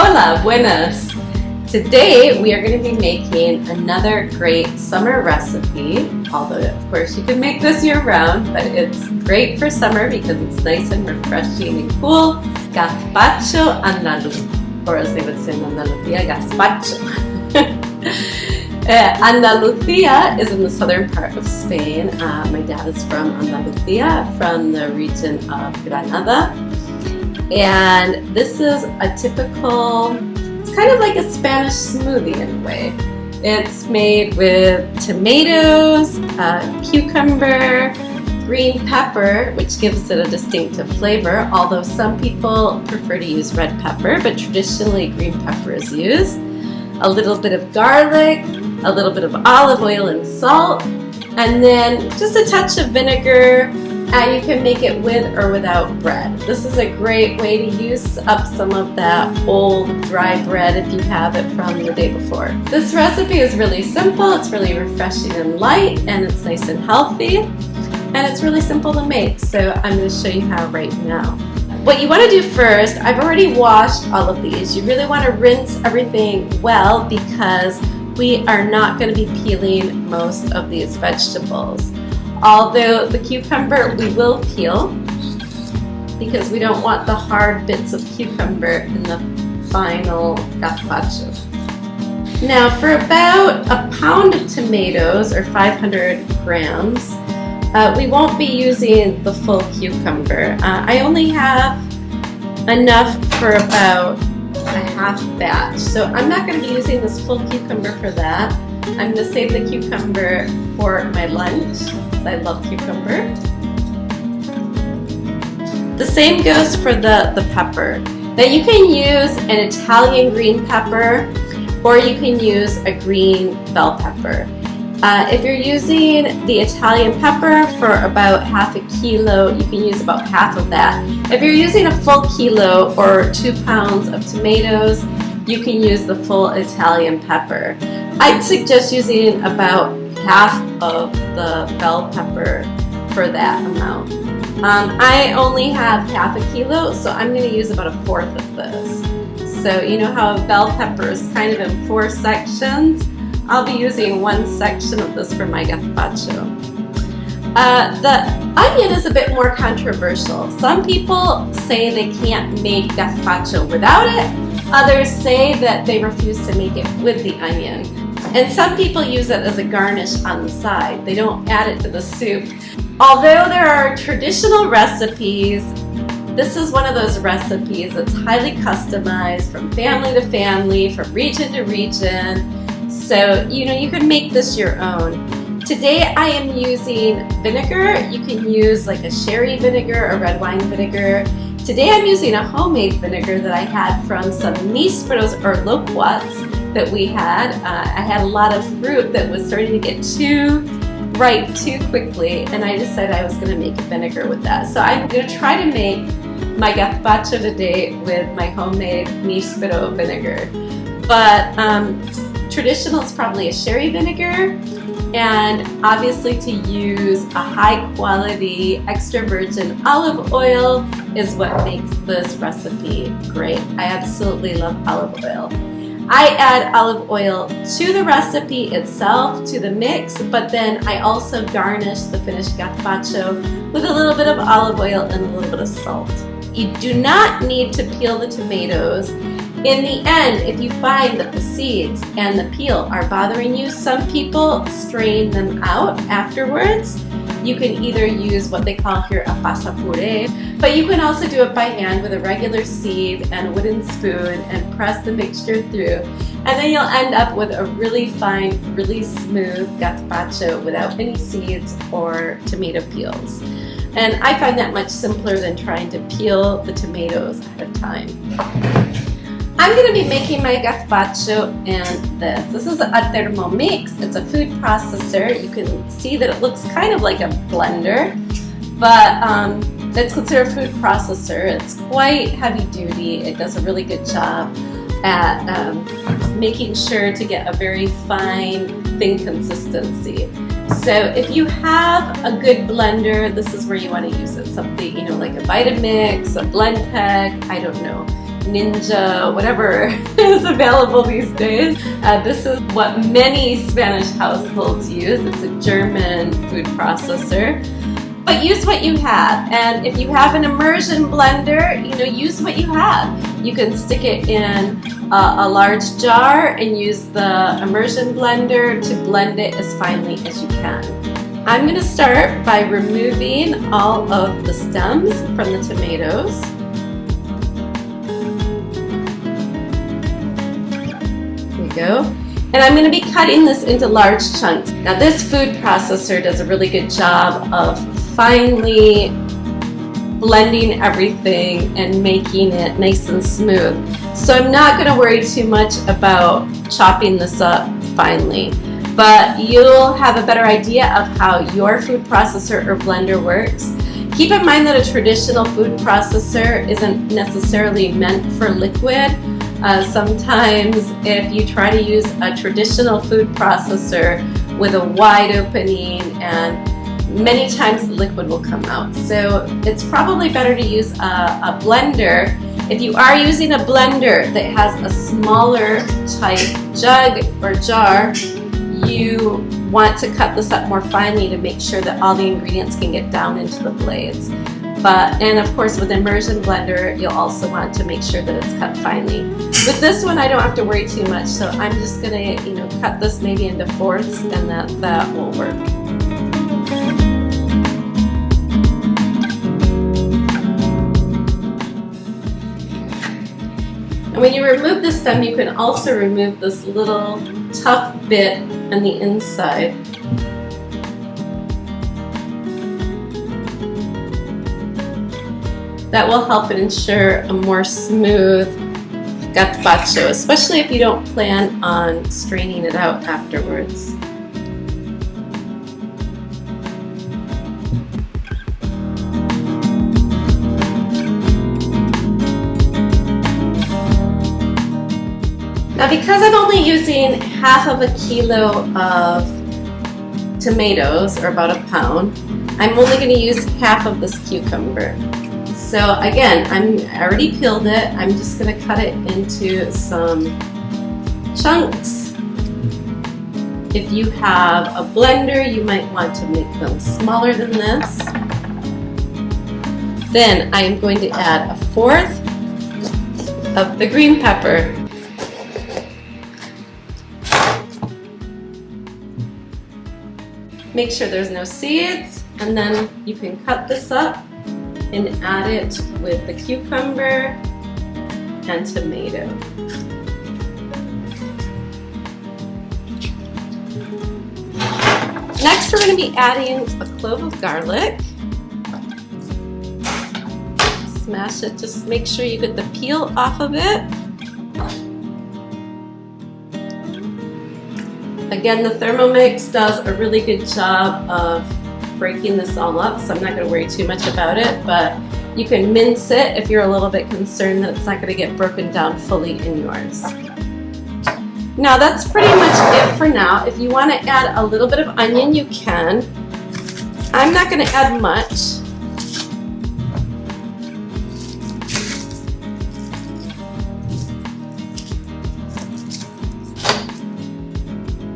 Hola, buenas! Today we are going to be making another great summer recipe, although of course you can make this year-round, but it's great for summer because it's nice and refreshing and cool. Gazpacho Andaluz, or as they would say in Andalusia, Gazpacho. Andalusia is in the southern part of Spain. My dad is from Andalusia, from the region of Granada. And this is a typical, it's kind of like a Spanish smoothie in a way. It's made with tomatoes, cucumber, green pepper, which gives it a distinctive flavor, although some people prefer to use red pepper, but traditionally green pepper is used. A little bit of garlic, a little bit of olive oil and salt, and then just a touch of vinegar. You can make it with or without bread. This is a great way to use up some of that old dry bread if you have it from the day before. This recipe is really simple, it's really refreshing and light, and it's nice and healthy, and it's really simple to make, so I'm going to show you how right now. What you want to do first, I've already washed all of these. You really want to rinse everything well because we are not going to be peeling most of these vegetables. Although the cucumber we will peel because we don't want the hard bits of cucumber in the final gazpacho. Now for about a pound of tomatoes or 500 grams, we won't be using the full cucumber. I only have enough for about a half batch, so I'm not going to be using this full cucumber for that. I'm going to save the cucumber for my lunch. I love cucumber. The same goes for the pepper. Now you can use an Italian green pepper or you can use a green bell pepper. If you're using the Italian pepper for about half a kilo, you can use about half of that. If you're using a full kilo or 2 pounds of tomatoes, you can use the full Italian pepper. I'd suggest using about half of the bell pepper for that amount. I only have half a kilo, so I'm going to use about a fourth of this. So you know how a bell pepper is kind of in 4 sections? I'll be using 1 section of this for my gazpacho. The onion is a bit more controversial. Some people say they can't make gazpacho without it. Others say that they refuse to make it with the onion. And some people use it as a garnish on the side. They don't add it to the soup. Although there are traditional recipes, this is one of those recipes that's highly customized from family to family, from region to region. So, you know, you can make this your own. Today I am using vinegar. You can use like a sherry vinegar or red wine vinegar. Today I'm using a homemade vinegar that I had from some nísperos or loquats that we had. I had a lot of fruit that was starting to get too ripe too quickly, and I decided I was going to make a vinegar with that. So I'm going to try to make my gazpacho today with my homemade níspero vinegar. But traditional is probably a sherry vinegar, and obviously to use a high quality extra virgin olive oil is what makes this recipe great. I absolutely love olive oil. I add olive oil to the recipe itself, to the mix, but then I also garnish the finished gazpacho with a little bit of olive oil and a little bit of salt. You do not need to peel the tomatoes. In the end, if you find that the seeds and the peel are bothering you, some people strain them out afterwards. You can either use what they call here a pasapuré, but you can also do it by hand with a regular sieve and a wooden spoon and press the mixture through. And then you'll end up with a really fine, really smooth gazpacho without any seeds or tomato peels. And I find that much simpler than trying to peel the tomatoes ahead of time. I'm going to be making my gazpacho in this. This is a Thermomix. It's a food processor. You can see that it looks kind of like a blender, but it's considered a food processor. It's quite heavy duty. It does a really good job at making sure to get a very fine, thin consistency. So if you have a good blender, this is where you want to use it. Something, you know, like a Vitamix, a Blendtec, I don't know. Ninja, whatever is available these days. This is what many Spanish households use. It's a German food processor. But use what you have, and if you have an immersion blender, use what you have. You can stick it in a large jar and use the immersion blender to blend it as finely as you can. I'm going to start by removing all of the stems from the tomatoes. There we go. And I'm going to be cutting this into large chunks. Now this food processor does a really good job of finely blending everything and making it nice and smooth. So I'm not going to worry too much about chopping this up finely, but you'll have a better idea of how your food processor or blender works. Keep in mind that a traditional food processor isn't necessarily meant for liquid. Sometimes if you try to use a traditional food processor with a wide opening, and many times the liquid will come out. So it's probably better to use a blender. If you are using a blender that has a smaller type jug or jar, you want to cut this up more finely to make sure that all the ingredients can get down into the blades. And of course with immersion blender, you'll also want to make sure that it's cut finely. With this one, I don't have to worry too much, so I'm just gonna, cut this maybe into fourths, and that will work. And when you remove the stem, you can also remove this little tough bit on the inside. That will help ensure a more smooth gazpacho, especially if you don't plan on straining it out afterwards. Now because I'm only using half of a kilo of tomatoes, or about a pound, I'm only going to use half of this cucumber. So again, I already peeled it. I'm just going to cut it into some chunks. If you have a blender, you might want to make them smaller than this. Then I am going to add 1/4 of the green pepper. Make sure there's no seeds, and then you can cut this up and add it with the cucumber and tomato. Next, we're going to be adding a clove of garlic. Smash it, just make sure you get the peel off of it. Again, the Thermomix does a really good job of breaking this all up, so I'm not going to worry too much about it, but you can mince it if you're a little bit concerned that it's not going to get broken down fully in yours. Now that's pretty much it for now. If you want to add a little bit of onion, you can. I'm not going to add much.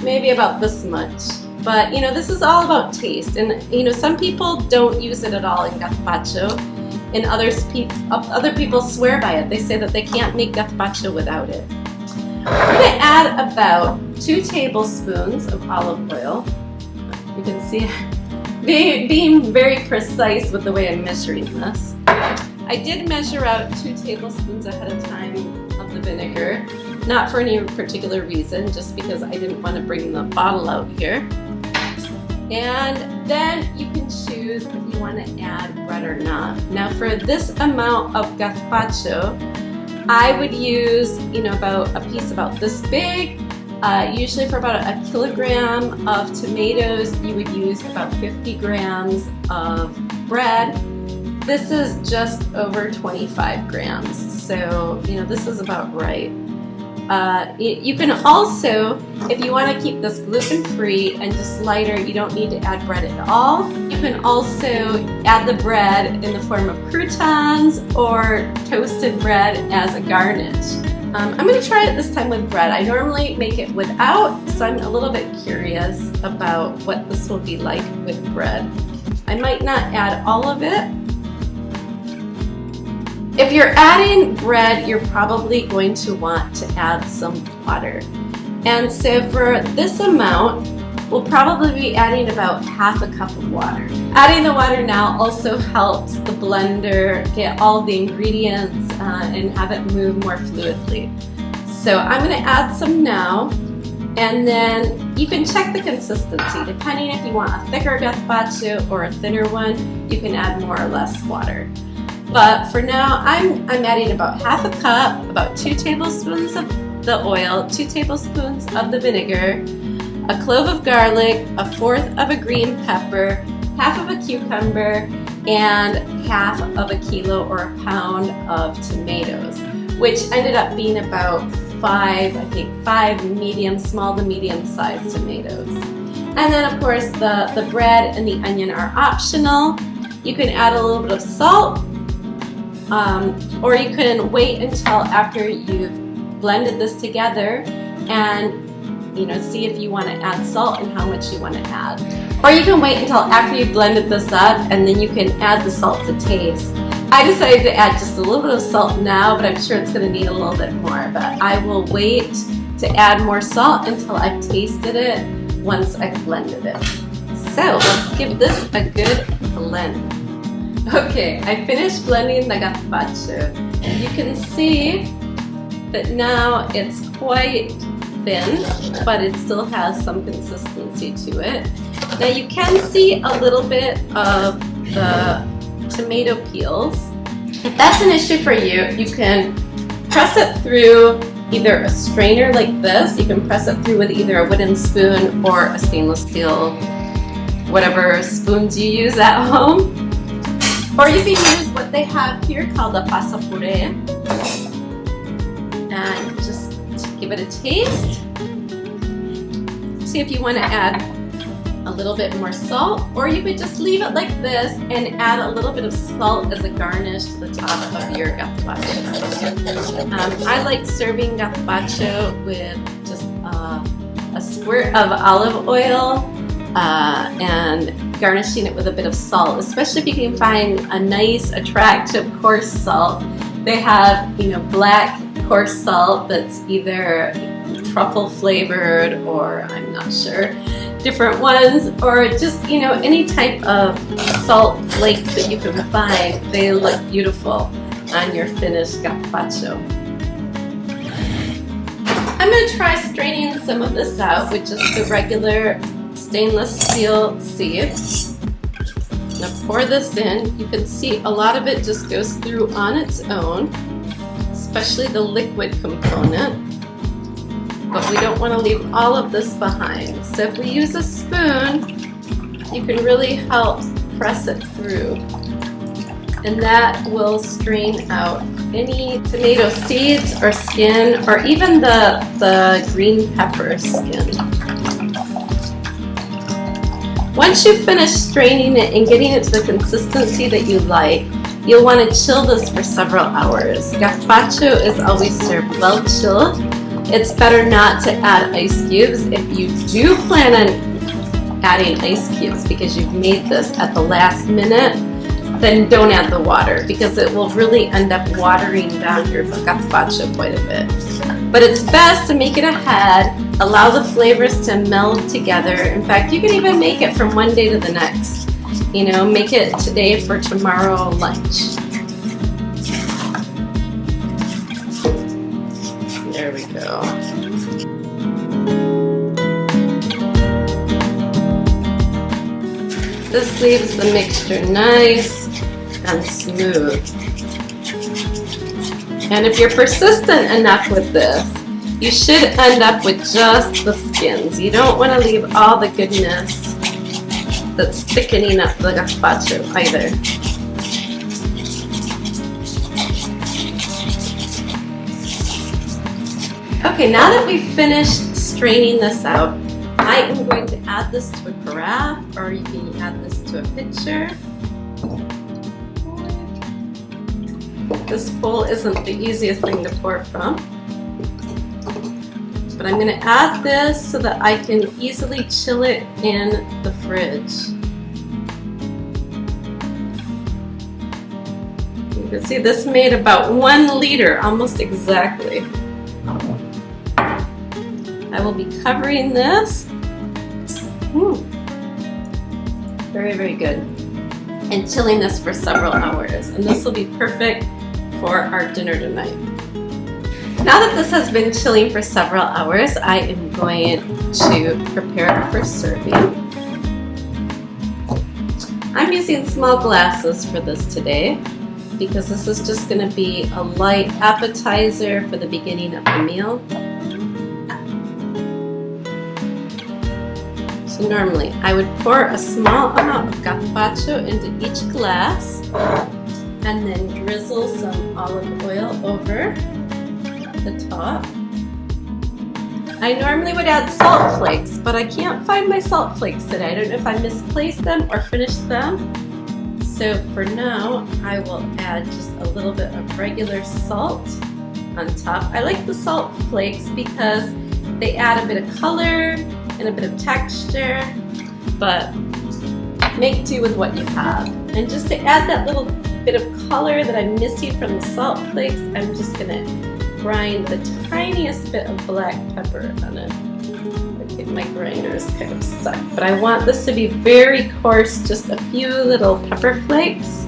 Maybe about this much. But this is all about taste, and some people don't use it at all in gazpacho, and other people swear by it. They say that they can't make gazpacho without it. I'm going to add about 2 tablespoons of olive oil. You can see being very precise with the way I'm measuring this. I did measure out 2 tablespoons ahead of time of the vinegar, not for any particular reason, just because I didn't want to bring the bottle out here. And then you can choose if you want to add bread or not. Now for this amount of gazpacho, I would use about a piece about this big. Usually for about a kilogram of tomatoes, you would use about 50 grams of bread. This is just over 25 grams, so this is about right. You can also, if you want to keep this gluten-free and just lighter, you don't need to add bread at all. You can also add the bread in the form of croutons or toasted bread as a garnish. I'm going to try it this time with bread. I normally make it without, so I'm a little bit curious about what this will be like with bread. I might not add all of it. If you're adding bread, you're probably going to want to add some water. And so for this amount, we'll probably be adding about half a cup of water. Adding the water now also helps the blender get all the ingredients and have it move more fluidly. So I'm going to add some now, and then you can check the consistency. Depending if you want a thicker gazpacho or a thinner one, you can add more or less water. But for now, I'm adding about half a cup, about 2 tablespoons of the oil, 2 tablespoons of the vinegar, a clove of garlic, 1/4 of a green pepper, half of a cucumber, and half of a kilo or a pound of tomatoes, which ended up being about 5 small to medium sized tomatoes. And then of course the bread and the onion are optional. You can add a little bit of salt, or you can wait until after you've blended this together and see if you want to add salt and how much you want to add. Or you can wait until after you've blended this up and then you can add the salt to taste. I decided to add just a little bit of salt now, but I'm sure it's going to need a little bit more. But I will wait to add more salt until I've tasted it once I've blended it. So let's give this a good blend. Okay, I finished blending the gazpacho. You can see that now it's quite thin, but it still has some consistency to it. Now you can see a little bit of the tomato peels. If that's an issue for you, you can press it through either a strainer like this. You can press it through with either a wooden spoon or a stainless steel, whatever spoons you use at home. Or you can use what they have here called a pasapure and just give it a taste. See if you want to add a little bit more salt, or you could just leave it like this and add a little bit of salt as a garnish to the top of your gazpacho. I like serving gazpacho with just a squirt of olive oil and garnishing it with a bit of salt, especially if you can find a nice, attractive, coarse salt. They have, black coarse salt that's either truffle flavored or I'm not sure, different ones, or just, any type of salt flakes that you can find. They look beautiful on your finished gazpacho. I'm going to try straining some of this out with just the regular stainless steel sieve. I'm going to pour this in. You can see a lot of it just goes through on its own, especially the liquid component. But we don't want to leave all of this behind. So if we use a spoon, you can really help press it through. And that will strain out any tomato seeds or skin, or even the green pepper skin. Once you finish straining it and getting it to the consistency that you like, you'll want to chill this for several hours. Gazpacho is always served well chilled. It's better not to add ice cubes. If you do plan on adding ice cubes because you've made this at the last minute, then don't add the water because it will really end up watering down your gazpacho quite a bit. But it's best to make it ahead, allow the flavors to meld together. In fact, you can even make it from one day to the next. Make it today for tomorrow lunch. There we go. This leaves the mixture nice and smooth. And if you're persistent enough with this, you should end up with just the skins. You don't want to leave all the goodness that's thickening up the gazpacho either. Okay, now that we've finished straining this out, I am going to add this to a carafe, or you can add this to a pitcher. This bowl isn't the easiest thing to pour from, but I'm going to add this so that I can easily chill it in the fridge. You can see this made about 1 liter, almost exactly. I will be covering this. Very, very good. And chilling this for several hours. And this will be perfect for our dinner tonight. Now that this has been chilling for several hours, I am going to prepare it for serving. I'm using small glasses for this today because this is just going to be a light appetizer for the beginning of the meal. So normally I would pour a small amount of gazpacho into each glass and then drizzle some olive oil over the top. I normally would add salt flakes, but I can't find my salt flakes today. I don't know if I misplaced them or finished them. So for now, I will add just a little bit of regular salt on top. I like the salt flakes because they add a bit of color and a bit of texture, but make do with what you have. And just to add that little bit of color that I'm missing from the salt flakes, I'm just gonna grind the tiniest bit of black pepper on it. I think my grinder is kind of stuck, but I want this to be very coarse, just a few little pepper flakes.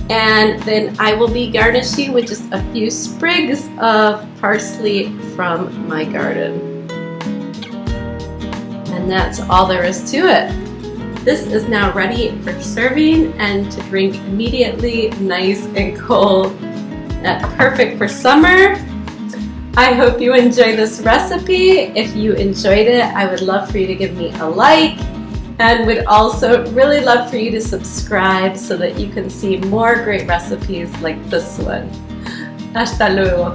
And then I will be garnishing with just a few sprigs of parsley from my garden. And that's all there is to it. This is now ready for serving and to drink immediately, nice and cold. Perfect for summer. I hope you enjoy this recipe. If you enjoyed it, I would love for you to give me a like, and would also really love for you to subscribe so that you can see more great recipes like this one. Hasta luego.